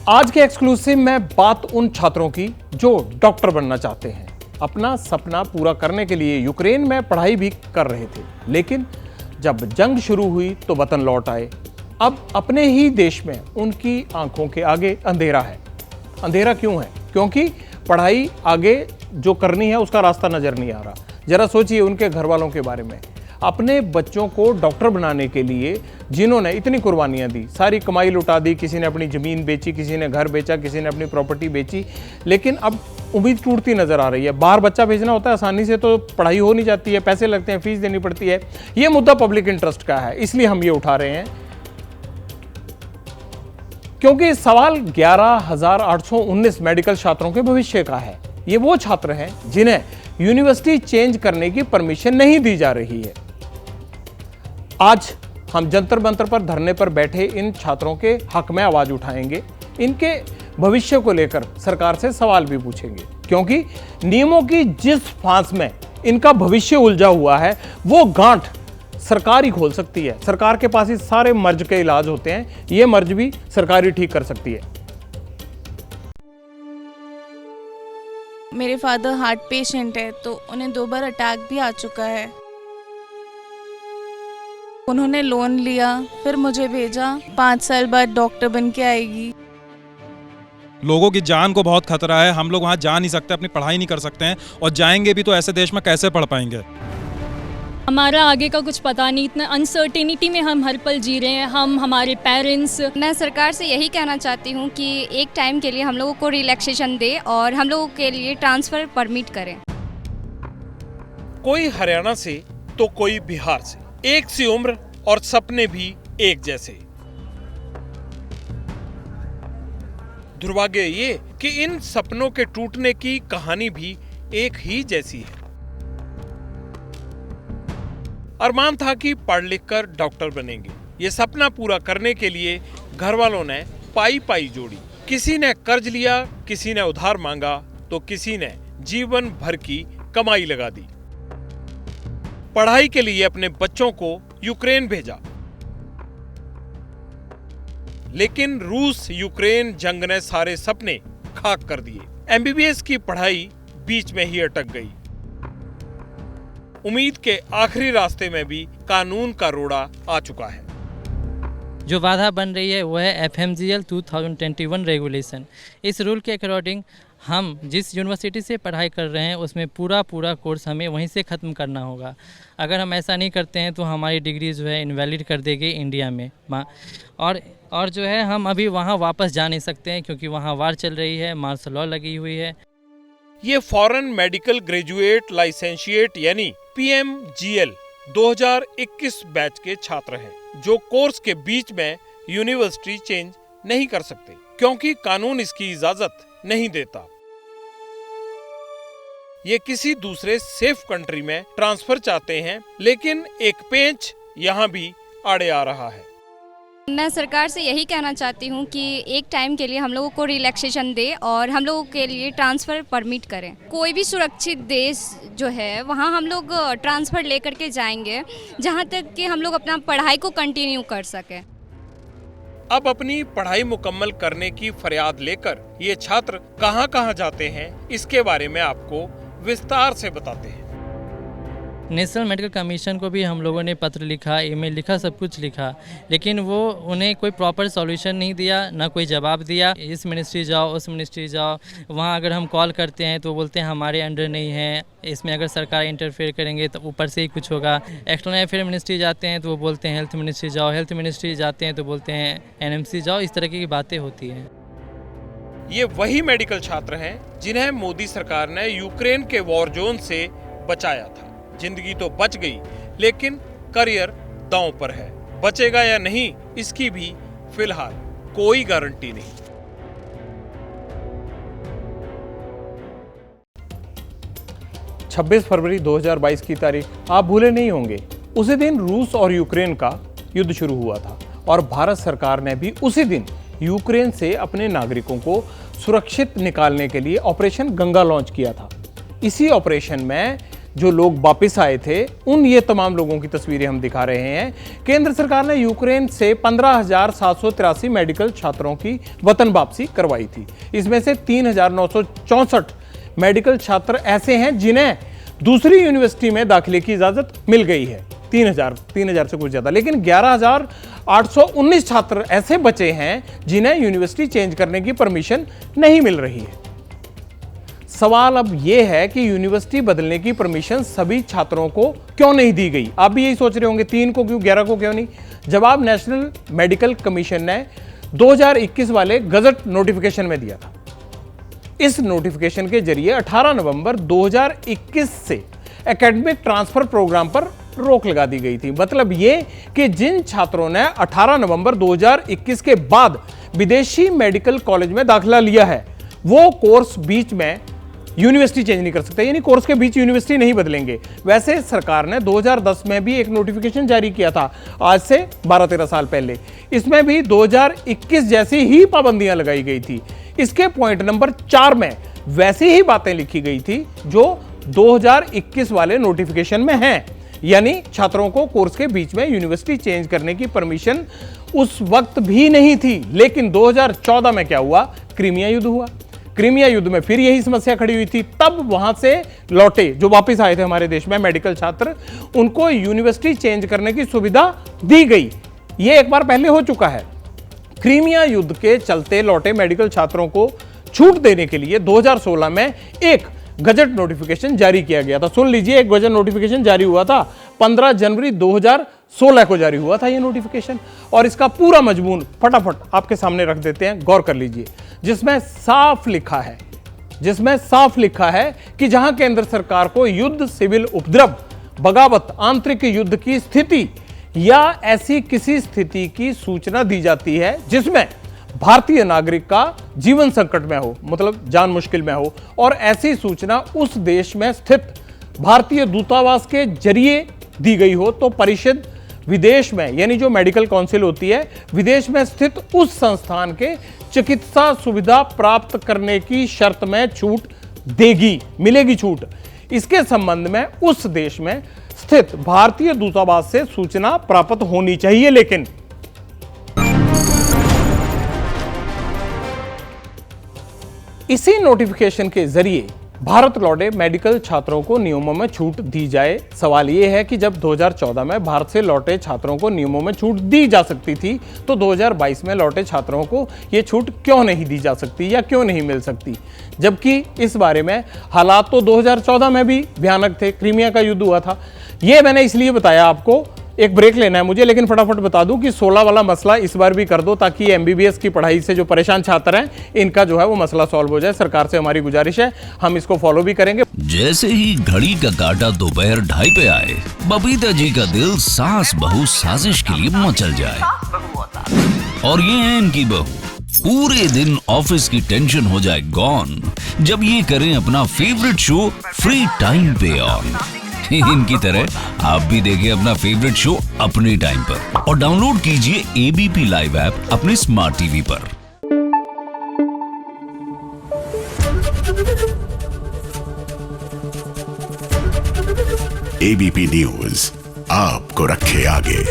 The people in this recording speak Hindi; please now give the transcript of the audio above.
आज के एक्सक्लूसिव में बात उन छात्रों की जो डॉक्टर बनना चाहते हैं, अपना सपना पूरा करने के लिए यूक्रेन में पढ़ाई भी कर रहे थे, लेकिन जब जंग शुरू हुई तो वतन लौट आए। अब अपने ही देश में उनकी आंखों के आगे अंधेरा है। अंधेरा क्यों है? क्योंकि पढ़ाई आगे जो करनी है उसका रास्ता नजर नहीं आ रहा। जरा सोचिए उनके घर वालों के बारे में, अपने बच्चों को डॉक्टर बनाने के लिए जिन्होंने इतनी कुर्बानियां दी, सारी कमाई लुटा दी, किसी ने अपनी ज़मीन बेची, किसी ने घर बेचा, किसी ने अपनी प्रॉपर्टी बेची, लेकिन अब उम्मीद टूटती नज़र आ रही है। बाहर बच्चा भेजना होता है आसानी से तो पढ़ाई हो नहीं जाती है, पैसे लगते हैं, फीस देनी पड़ती है। ये मुद्दा पब्लिक इंटरेस्ट का है, इसलिए हम ये उठा रहे हैं, क्योंकि सवाल 11,819 मेडिकल छात्रों के भविष्य का है। ये वो छात्र हैं जिन्हें यूनिवर्सिटी चेंज करने की परमिशन नहीं दी जा रही है। आज हम जंतर मंतर पर धरने पर बैठे इन छात्रों के हक में आवाज उठाएंगे, इनके भविष्य को लेकर सरकार से सवाल भी पूछेंगे, क्योंकि नियमों की जिस फांस में इनका भविष्य उलझा हुआ है वो गांठ सरकार ही खोल सकती है। सरकार के पास ही सारे मर्ज के इलाज होते हैं, ये मर्ज भी सरकार ही ठीक कर सकती है। मेरे फादर हार्ट पेशेंट है, तो उन्हें 2 बार अटैक भी आ चुका है। उन्होंने लोन लिया, फिर मुझे भेजा, 5 साल बाद डॉक्टर बन के आएगी। लोगों की जान को बहुत खतरा है, हम लोग वहाँ जा नहीं सकते, अपनी पढ़ाई नहीं कर सकते हैं, और जाएंगे भी तो ऐसे देश में कैसे पढ़ पाएंगे। हमारा आगे का कुछ पता नहीं, इतना अनसर्टेनिटी में हम हर पल जी रहे हैं, हम, हमारे पेरेंट्स। मैं सरकार से यही कहना चाहती हूँ कि एक टाइम के लिए हम लोगों को रिलैक्सेशन दे और हम लोगों के लिए ट्रांसफ़र परमिट करें। कोई हरियाणा से तो कोई बिहार से, एक सी उम्र और सपने भी एक जैसे। दुर्भाग्य ये कि इन सपनों के टूटने की कहानी भी एक ही जैसी है। अरमान था कि पढ़ लिख कर डॉक्टर बनेंगे। ये सपना पूरा करने के लिए घर वालों ने पाई पाई जोड़ी। किसी ने कर्ज लिया, किसी ने उधार मांगा, तो किसी ने जीवन भर की कमाई लगा दी। पढ़ाई के लिए अपने बच्चों को यूक्रेन भेजा, लेकिन रूस यूक्रेन जंग ने सारे सपने खाक कर दिए। एमबीबीएस की पढ़ाई बीच में ही अटक गई। उम्मीद के आखिरी रास्ते में भी कानून का रोड़ा आ चुका है। जो बाधा बन रही है वो है FMGL 2021 रेगुलेशन। इस रूल के अकॉर्डिंग हम जिस यूनिवर्सिटी से पढ़ाई कर रहे हैं उसमें पूरा कोर्स हमें वहीं से ख़त्म करना होगा। अगर हम ऐसा नहीं करते हैं तो हमारी डिग्री जो है इनवैलिड कर देगी इंडिया में। और जो है हम अभी वहाँ वापस जा नहीं सकते हैं, क्योंकि वहाँ वार चल रही है, मार्शल लॉ लगी हुई है। ये फॉरेन मेडिकल ग्रेजुएट लाइसेंशिएट यानी PMGL 2021 बैच के छात्र हैं, जो कोर्स के बीच में यूनिवर्सिटी चेंज नहीं कर सकते, क्योंकि कानून इसकी इजाजत नहीं देता। ये किसी दूसरे सेफ कंट्री में ट्रांसफर चाहते हैं, लेकिन एक पेंच यहाँ भी आड़े आ रहा है। मैं सरकार से यही कहना चाहती हूँ कि एक टाइम के लिए हम लोगों को रिलैक्सेशन दे और हम लोगों के लिए ट्रांसफ़र परमिट करें। कोई भी सुरक्षित देश जो है वहाँ हम लोग ट्रांसफ़र लेकर के जाएंगे, जहाँ तक कि हम लोग अपना पढ़ाई को कंटिन्यू कर सकें। अब अपनी पढ़ाई मुकम्मल करने की फरियाद लेकर ये छात्र कहाँ जाते हैं, इसके बारे में आपको विस्तार से बताते हैं। नेशनल मेडिकल कमीशन को भी हम लोगों ने पत्र लिखा, ईमेल लिखा, सब कुछ लिखा, लेकिन वो उन्हें कोई प्रॉपर सॉल्यूशन नहीं दिया, ना कोई जवाब दिया। इस मिनिस्ट्री जाओ, उस मिनिस्ट्री जाओ, वहाँ अगर हम कॉल करते हैं तो बोलते हैं हमारे अंडर नहीं है, इसमें अगर सरकार इंटरफेयर करेंगे तो ऊपर से ही कुछ होगा। एक्सटर्नल अफेयर मिनिस्ट्री जाते हैं तो वो बोलते हैं हेल्थ मिनिस्ट्री जाओ, हेल्थ मिनिस्ट्री जाते हैं तो बोलते हैं NMC जाओ। इस तरह की बातें होती हैं। ये वही मेडिकल छात्र हैं जिन्हें मोदी सरकार ने यूक्रेन के वॉर जोन से बचाया था। जिंदगी तो बच गई, लेकिन करियर दांव पर है। बचेगा या नहीं, इसकी भी फिलहाल कोई गारंटी नहीं। छब्बीस फरवरी 2022 की तारीख आप भूले नहीं होंगे। उसी दिन रूस और यूक्रेन का युद्ध शुरू हुआ था, और भारत सरकार ने भी उसी दिन यूक्रेन से अपने नागरिकों को सुरक्षित निकालने के लिए ऑपरेशन गंगा लॉन्च किया था। इसी ऑपरेशन में जो लोग वापस आए थे उन ये तमाम लोगों की तस्वीरें हम दिखा रहे हैं। केंद्र सरकार ने यूक्रेन से 15,783 मेडिकल छात्रों की वतन वापसी करवाई थी। इसमें से 3,964 मेडिकल छात्र ऐसे हैं जिन्हें दूसरी यूनिवर्सिटी में दाखिले की इजाजत मिल गई है, 3,000 से कुछ ज्यादा। लेकिन 11,819 छात्र ऐसे बचे हैं जिन्हें यूनिवर्सिटी चेंज करने की परमिशन नहीं मिल रही है। सवाल अब यह है कि यूनिवर्सिटी बदलने की परमिशन सभी छात्रों को क्यों नहीं दी गई। आप भी यही सोच रहे होंगे 3 को क्यों, 11 को क्यों नहीं। जवाब नेशनल मेडिकल कमीशन ने 2021 वाले गजट नोटिफिकेशन में दिया था। इस नोटिफिकेशन के जरिए 18 नवंबर 2021 से एकेडमिक ट्रांसफर प्रोग्राम पर रोक लगा दी गई थी। मतलब ये कि जिन छात्रों ने 18 नवंबर 2021 के बाद विदेशी मेडिकल कॉलेज में दाखिला लिया है वो कोर्स बीच में यूनिवर्सिटी चेंज नहीं कर सकते, यानी कोर्स के बीच यूनिवर्सिटी नहीं बदलेंगे। वैसे सरकार ने 2010 में भी एक नोटिफिकेशन जारी किया था, आज से 12-13 साल पहले। इसमें भी 2021 जैसी ही पाबंदियां लगाई गई थी। इसके पॉइंट नंबर 4 में वैसी ही बातें लिखी गई थी जो 2021 वाले नोटिफिकेशन में हैं, यानी छात्रों को कोर्स के बीच में यूनिवर्सिटी चेंज करने की परमिशन उस वक्त भी नहीं थी। लेकिन 2014 में क्या हुआ, क्रीमिया युद्ध हुआ। क्रीमिया युद्ध में फिर यही समस्या खड़ी हुई थी। तब वहां से लौटे जो वापस आए थे हमारे देश में मेडिकल छात्र, उनको यूनिवर्सिटी चेंज करने की सुविधा दी गई। यह एक बार पहले हो चुका है। क्रीमिया युद्ध के चलते लौटे मेडिकल छात्रों को छूट देने के लिए 2016 में एक गजट नोटिफिकेशन जारी किया गया था। सुन लीजिए, एक गजट नोटिफिकेशन जारी हुआ था 15 जनवरी 2016 को जारी हुआ था ये नोटिफिकेशन। और इसका पूरा मजमून फटाफट आपके सामने रख देते हैं, गौर कर लीजिए। जिसमें साफ लिखा है कि जहां केंद्र सरकार को युद्ध, सिविल उपद्रव, बगावत, आंतरिक युद्ध की स्थिति या ऐसी किसी स्थिति की सूचना दी जाती है जिसमें भारतीय नागरिक का जीवन संकट में हो, मतलब जान मुश्किल में हो, और ऐसी सूचना उस देश में स्थित भारतीय दूतावास के जरिए दी गई हो, तो परिषद विदेश में, यानी जो मेडिकल काउंसिल होती है, विदेश में स्थित उस संस्थान के चिकित्सा सुविधा प्राप्त करने की शर्त में छूट देगी, मिलेगी छूट। इसके संबंध में उस देश में स्थित भारतीय दूतावास से सूचना प्राप्त होनी चाहिए। लेकिन इसी नोटिफिकेशन के जरिए भारत लौटे मेडिकल छात्रों को नियमों में छूट दी जाए। सवाल यह है कि जब 2014 में भारत से लौटे छात्रों को नियमों में छूट दी जा सकती थी, तो 2022 में लौटे छात्रों को यह छूट क्यों नहीं दी जा सकती या क्यों नहीं मिल सकती। जबकि इस बारे में हालात तो 2014 में भी भयानक थे, क्रीमिया का युद्ध हुआ था। यह मैंने इसलिए बताया आपको, एक ब्रेक लेना है मुझे, लेकिन फटाफट बता दूं कि 16 वाला मसला इस बार भी कर दो, ताकि MBBS की पढ़ाई से जो परेशान छात्र हैं इनका जो है वो मसला सॉल्व हो जाए। सरकार से हमारी गुजारिश है, हम इसको फॉलो भी करेंगे। जैसे ही घड़ी का काटा दोपहर 2:30 पे आए, बबीता जी का दिल सास बहू साजिश के लिए मचल जाए। और ये है इनकी बहू, पूरे दिन ऑफिस की टेंशन हो जाए गॉन जब ये करें अपना फेवरेट शो फ्री टाइम पे ऑन। इनकी तरह आप भी देखिए अपना फेवरेट शो अपने टाइम पर और डाउनलोड कीजिए ABP लाइव ऐप अपने स्मार्ट टीवी पर। ABP न्यूज आपको रखे आगे।